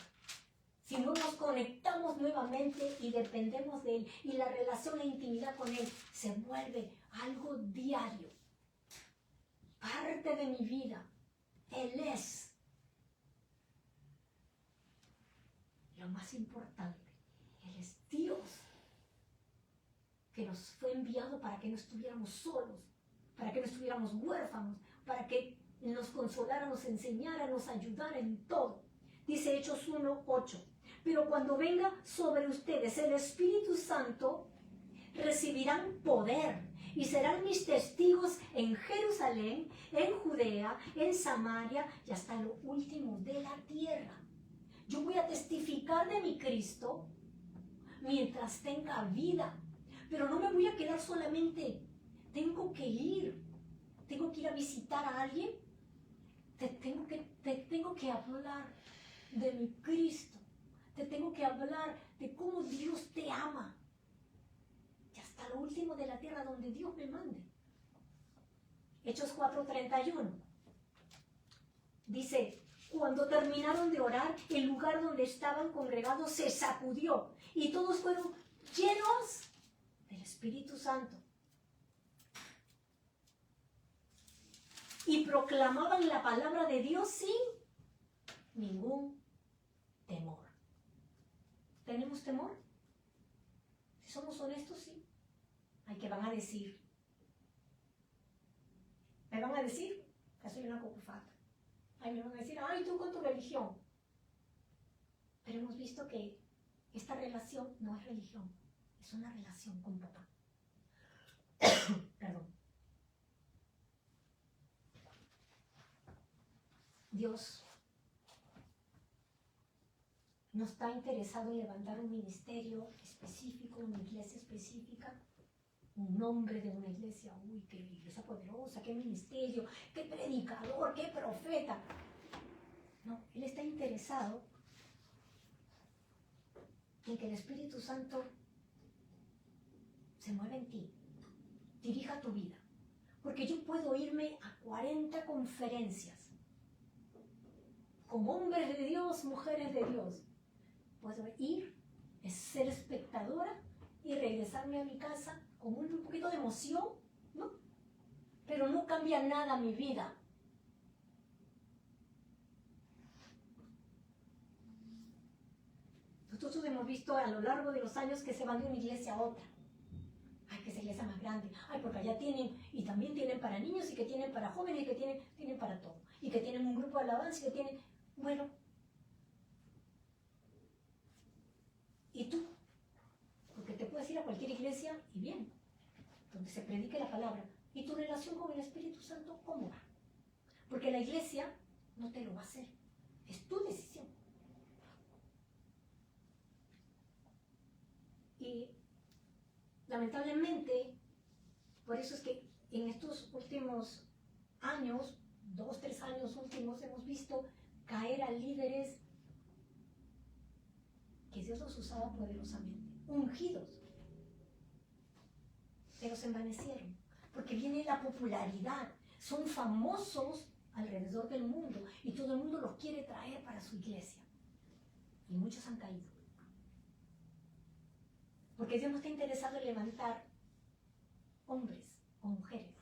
Si no nos conectamos nuevamente y dependemos de Él, y la relación e intimidad con Él se vuelve algo diario, parte de mi vida. Él es lo más importante. Él es Dios, que nos fue enviado para que no estuviéramos solos, para que no estuviéramos huérfanos, para que nos consolara, nos enseñara, nos ayudara en todo. Dice Hechos 1:8. Pero cuando venga sobre ustedes el Espíritu Santo, recibirán poder y serán mis testigos en Jerusalén, en Judea, en Samaria y hasta lo último de la tierra. Yo voy a testificar de mi Cristo mientras tenga vida, pero no me voy a quedar solamente. Tengo que ir a visitar a alguien. Te tengo que hablar de mi Cristo. Te tengo que hablar de cómo Dios te ama. Y hasta lo último de la tierra donde Dios me mande. Hechos 4:31. Dice, cuando terminaron de orar, el lugar donde estaban congregados se sacudió y todos fueron llenos del Espíritu Santo. Y proclamaban la palabra de Dios sin ningún temor. ¿Tenemos temor? Si somos honestos, sí. Ay, ¿qué van a decir? ¿Me van a decir que soy una cocufata? Ay, me van a decir, ay, tú con tu religión. Pero hemos visto que esta relación no es religión, es una relación con papá. Perdón. Dios no está interesado en levantar un ministerio específico, una iglesia específica, un nombre de una iglesia. Uy, qué iglesia poderosa, qué ministerio, qué predicador, qué profeta. No, Él está interesado en que el Espíritu Santo se mueva en ti, dirija tu vida. Porque yo puedo irme a 40 conferencias con hombres de Dios, mujeres de Dios. Puedo ir, ser espectadora y regresarme a mi casa con un poquito de emoción, ¿no? Pero no cambia nada mi vida. Nosotros hemos visto a lo largo de los años que se van de una iglesia a otra. Ay, que esa iglesia más grande. Ay, porque allá tienen, y también tienen para niños, y que tienen para jóvenes, y que tienen para todo. Y que tienen un grupo de alabanza, y que tienen, bueno. ¿Y tú? Porque te puedes ir a cualquier iglesia, y bien, donde se predique la palabra. ¿Y tu relación con el Espíritu Santo cómo va? Porque la iglesia no te lo va a hacer. Es tu decisión. Y lamentablemente, por eso es que en estos últimos años, 2, 3 años últimos, hemos visto caer a líderes que Dios los usaba poderosamente, ungidos. Pero se envanecieron, porque viene la popularidad. Son famosos alrededor del mundo y todo el mundo los quiere traer para su iglesia. Y muchos han caído. Porque Dios no está interesado en levantar hombres o mujeres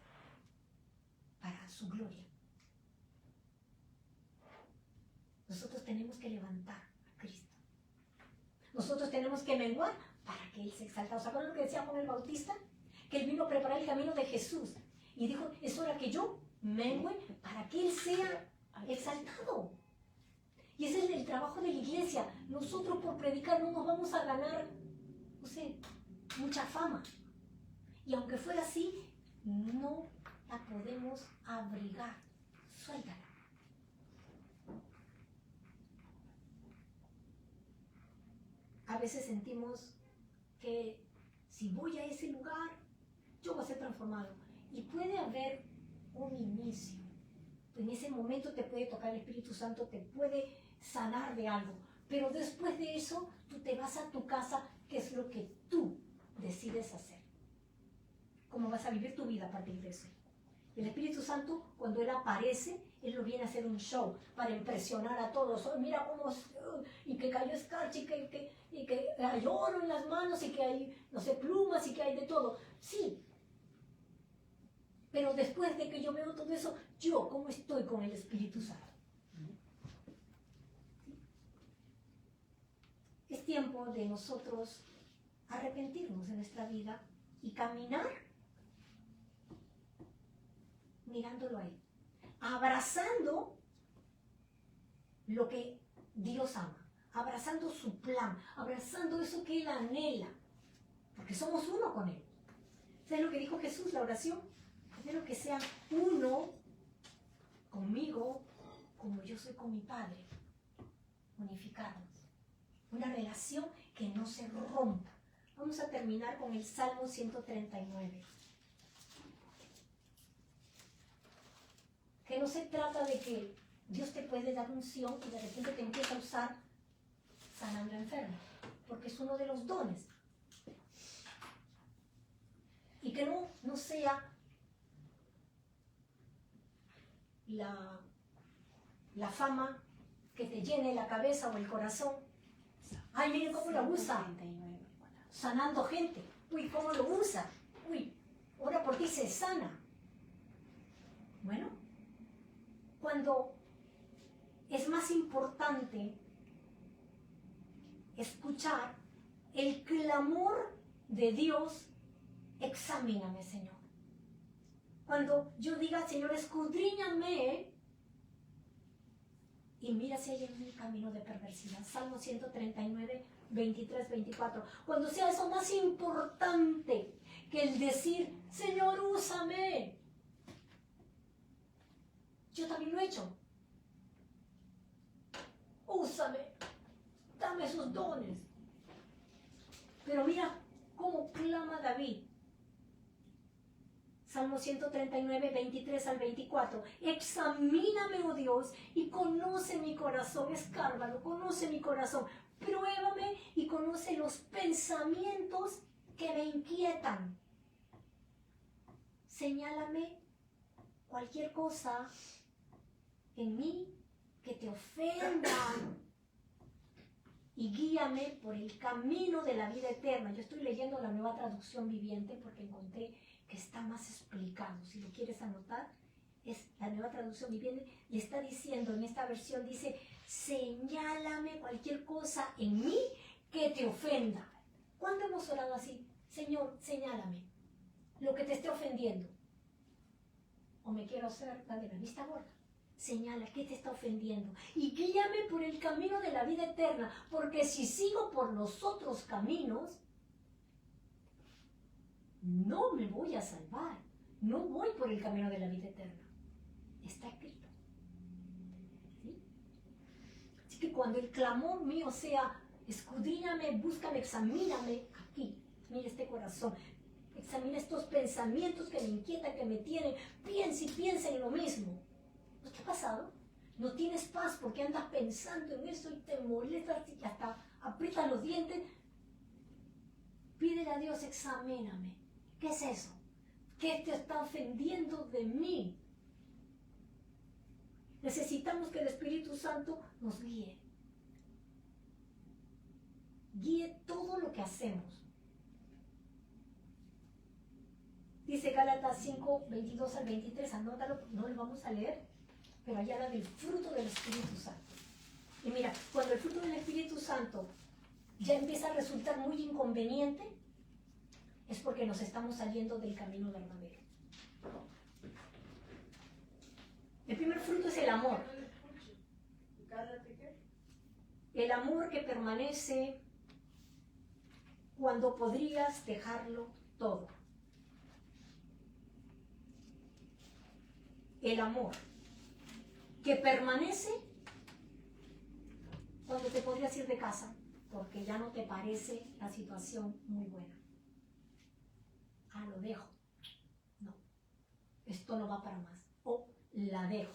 para su gloria. Nosotros tenemos que levantar a Cristo. Nosotros tenemos que menguar para que Él se exalta. ¿Se acuerdan lo que decía Juan el Bautista? Que Él vino a preparar el camino de Jesús. Y dijo, es hora que yo mengue para que Él sea exaltado. Y ese es el trabajo de la iglesia. Nosotros por predicar no nos vamos a ganar, no sé, mucha fama. Y aunque fuera así, no la podemos abrigar. Suéltala. A veces sentimos que si voy a ese lugar, yo voy a ser transformado. Y puede haber un inicio. En ese momento te puede tocar el Espíritu Santo, te puede sanar de algo. Pero después de eso, tú te vas a tu casa, que es lo que tú decides hacer. Cómo vas a vivir tu vida a partir de eso. El Espíritu Santo, cuando Él aparece, Él lo viene a hacer un show para impresionar a todos. Oh, mira cómo, y que cayó escarcha, y que hay oro en las manos, y que hay, no sé, plumas, y que hay de todo. Sí. Pero después de que yo veo todo eso, yo, ¿cómo estoy con el Espíritu Santo? Es tiempo de nosotros arrepentirnos de nuestra vida y caminar mirándolo a Él, abrazando lo que Dios ama, abrazando su plan, abrazando eso que Él anhela, porque somos uno con Él. ¿Sabes lo que dijo Jesús, la oración? Quiero que sean uno conmigo como yo soy con mi Padre, unificados. Una relación que no se rompa. Vamos a terminar con el Salmo 139. Que no se trata de que Dios te puede dar unción y de repente te empieza a usar sanando enfermos, porque es uno de los dones. Y que no sea la fama que te llene la cabeza o el corazón. Ay, miren cómo lo usa, sanando gente. Uy, cómo lo usa. Uy, ora por ti, se sana. Bueno, cuando es más importante escuchar el clamor de Dios, examíname, Señor. Cuando yo diga, Señor, escudriñame y mira si hay en mi camino de perversidad. Salmo 139, 23, 24. Cuando sea eso más importante que el decir, Señor, úsame. Yo también lo he hecho. Úsame. Dame esos dones. Pero mira cómo clama David. Salmo 139, 23 al 24. Examíname, oh Dios, y conoce mi corazón. Escárbalo, conoce mi corazón. Pruébame y conoce los pensamientos que me inquietan. Señálame cualquier cosa en mí que te ofenda y guíame por el camino de la vida eterna. Yo estoy leyendo la Nueva Traducción Viviente porque encontré que está más explicado. Si lo quieres anotar, es la Nueva Traducción Viviente. Le está diciendo en esta versión, dice, señálame cualquier cosa en mí que te ofenda. ¿Cuándo hemos orado así? Señor, señálame lo que te esté ofendiendo. O me quiero hacer la de la vista gorda. Señala qué te está ofendiendo y guíame por el camino de la vida eterna, porque si sigo por los otros caminos, no me voy a salvar, no voy por el camino de la vida eterna. Está escrito. ¿Sí? Así que cuando el clamor mío sea, escudriñame, búscame, examíname, aquí, mira este corazón, examina estos pensamientos que me inquietan, que me tienen, piensa y piensa en lo mismo. ¿No te ha pasado? No tienes paz porque andas pensando en eso y te molestas y hasta aprieta los dientes. Pídele a Dios, examíname. ¿Qué es eso? ¿Qué te está ofendiendo de mí? Necesitamos que el Espíritu Santo nos guíe. Guíe todo lo que hacemos. Dice Gálatas 5, 22 al 23, anótalo, no lo vamos a leer, pero allá habla del fruto del Espíritu Santo. Y mira, cuando el fruto del Espíritu Santo ya empieza a resultar muy inconveniente, es porque nos estamos saliendo del camino verdadero. El primer fruto es el amor. El amor que permanece cuando podrías dejarlo todo. El amor que permanece cuando te podrías ir de casa porque ya no te parece la situación muy buena. Ah, lo dejo. No, esto no va para más. O la dejo.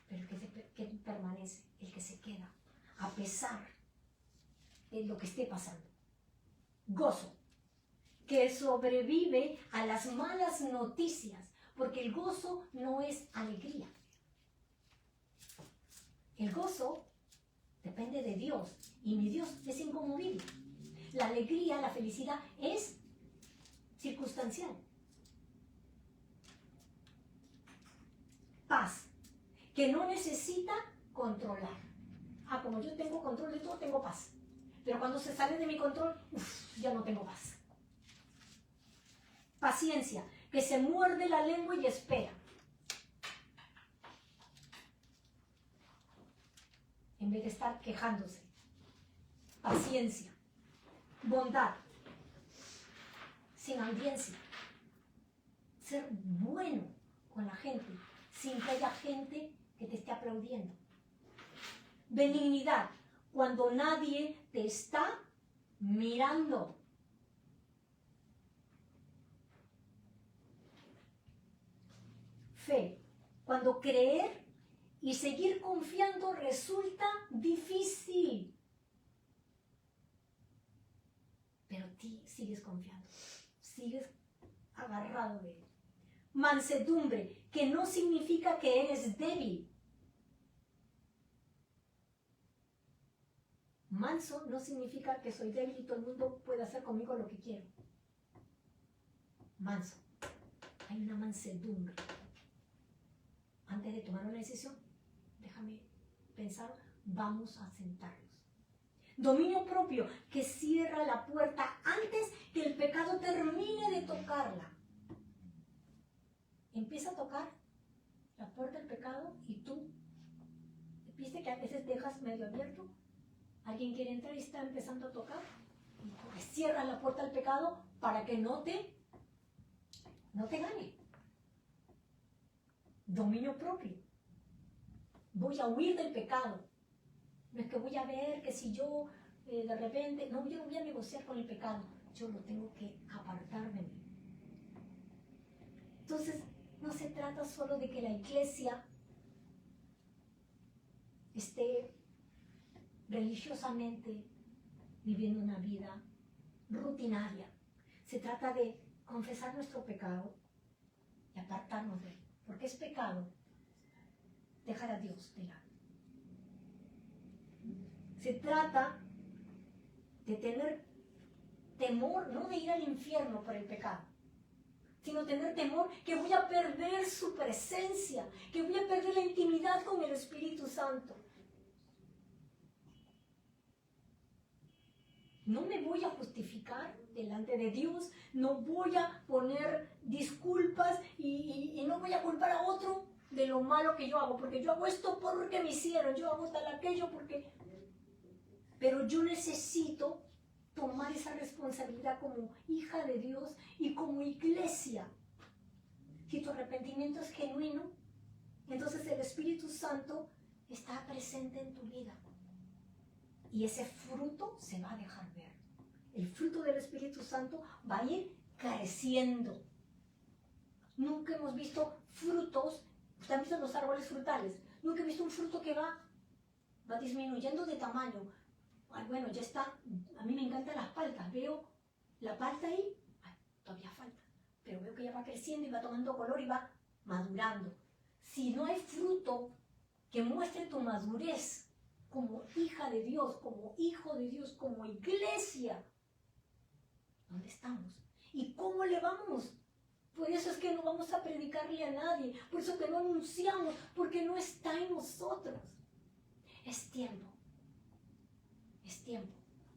Pero el que permanece, el que se queda, a pesar de lo que esté pasando. Gozo, que sobrevive a las malas noticias, porque el gozo no es alegría. El gozo depende de Dios, y mi Dios es inconmovible. La alegría, la felicidad es circunstancial. Paz, que no necesita controlar. Ah, como yo tengo control de todo, tengo paz. Pero cuando se sale de mi control, ya no tengo paz. Paciencia, que se muerde la lengua y espera. En vez de estar quejándose. Paciencia. Bondad. Sin audiencia. Ser bueno con la gente, sin que haya gente que te esté aplaudiendo. Benignidad, cuando nadie te está mirando. Fe, cuando creer y seguir confiando resulta difícil. Pero tú sigues confiando, sigues agarrado de él. Mansedumbre, que no significa que eres débil. Manso no significa que soy débil y todo el mundo puede hacer conmigo lo que quiero. Manso. Hay una mansedumbre. Antes de tomar una decisión, déjame pensar, vamos a sentarnos. Dominio propio, que cierra la puerta antes que el pecado termine de tocarla. Empieza a tocar la puerta del pecado y tú, ¿viste que a veces dejas medio abierto? Alguien quiere entrar y está empezando a tocar. Y cierras la puerta al pecado para que no te gane. Dominio propio. Voy a huir del pecado. No es que voy a ver que si yo de repente, no, yo no voy a negociar con el pecado. Yo lo tengo que apartar de mí. Entonces, no se trata solo de que la iglesia esté religiosamente viviendo una vida rutinaria. Se trata de confesar nuestro pecado y apartarnos de él. Porque es pecado dejar a Dios de lado. Se trata de tener temor, no de ir al infierno por el pecado, sino tener temor que voy a perder su presencia, que voy a perder la intimidad con el Espíritu Santo. No me voy a justificar delante de Dios, no voy a poner disculpas y no voy a culpar a otro de lo malo que yo hago, porque yo hago esto porque me hicieron, yo hago tal aquello porque... Pero yo necesito tomar esa responsabilidad como hija de Dios y como iglesia. Si tu arrepentimiento es genuino, entonces el Espíritu Santo está presente en tu vida. Y ese fruto se va a dejar ver. El fruto del Espíritu Santo va a ir creciendo. Nunca hemos visto frutos, ustedes han visto los árboles frutales, nunca he visto un fruto que va disminuyendo de tamaño. Ay, bueno, ya está. A mí me encantan las paltas. Veo la palta ahí. Ay, todavía falta. Pero veo que ya va creciendo y va tomando color y va madurando. Si no hay fruto que muestre tu madurez como hija de Dios, como hijo de Dios, como iglesia, ¿dónde estamos? ¿Y cómo le vamos? Por eso es que no vamos a predicarle a nadie, por eso que no anunciamos, porque no está en nosotros. Es tiempo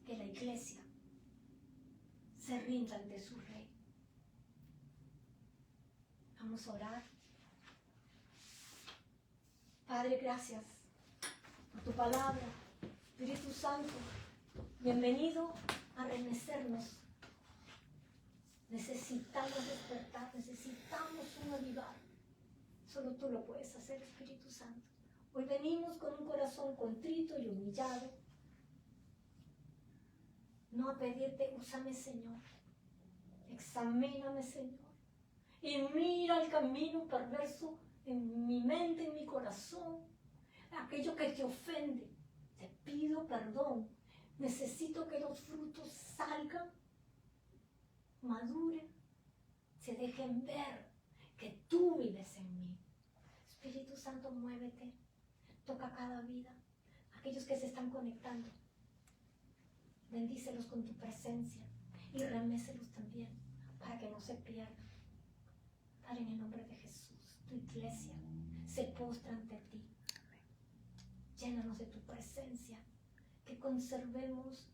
que la iglesia se rinda ante su Rey. Vamos a orar. Padre, gracias por tu palabra. Espíritu Santo, bienvenido a remecernos. Necesitamos despertar, necesitamos un avivar. Solo tú lo puedes hacer, Espíritu Santo. Hoy venimos con un corazón contrito y humillado. No a pedirte, úsame, Señor. Examíname, Señor. Y mira el camino perverso en mi mente, en mi corazón. Aquello que te ofende. Te pido perdón. Necesito que los frutos salgan, maduren, se dejen ver que tú vives en mí. Espíritu Santo, muévete, toca cada vida, aquellos que se están conectando, bendícelos con tu presencia y remécelos también para que no se pierdan. Padre, en el nombre de Jesús, tu iglesia se postra ante ti. Llénanos de tu presencia, que conservemos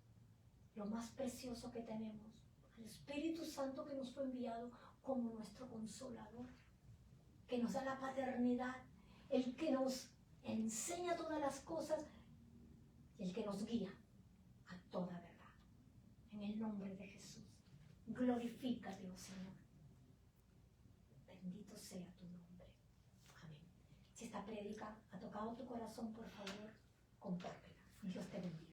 lo más precioso que tenemos, el Espíritu Santo que nos fue enviado como nuestro consolador, que nos da la paternidad, el que nos enseña todas las cosas y el que nos guía a toda verdad. En el nombre de Jesús, glorifícate, oh Señor. Bendito sea tu nombre. Amén. Si esta prédica ha tocado tu corazón, por favor, compártela. Dios te bendiga.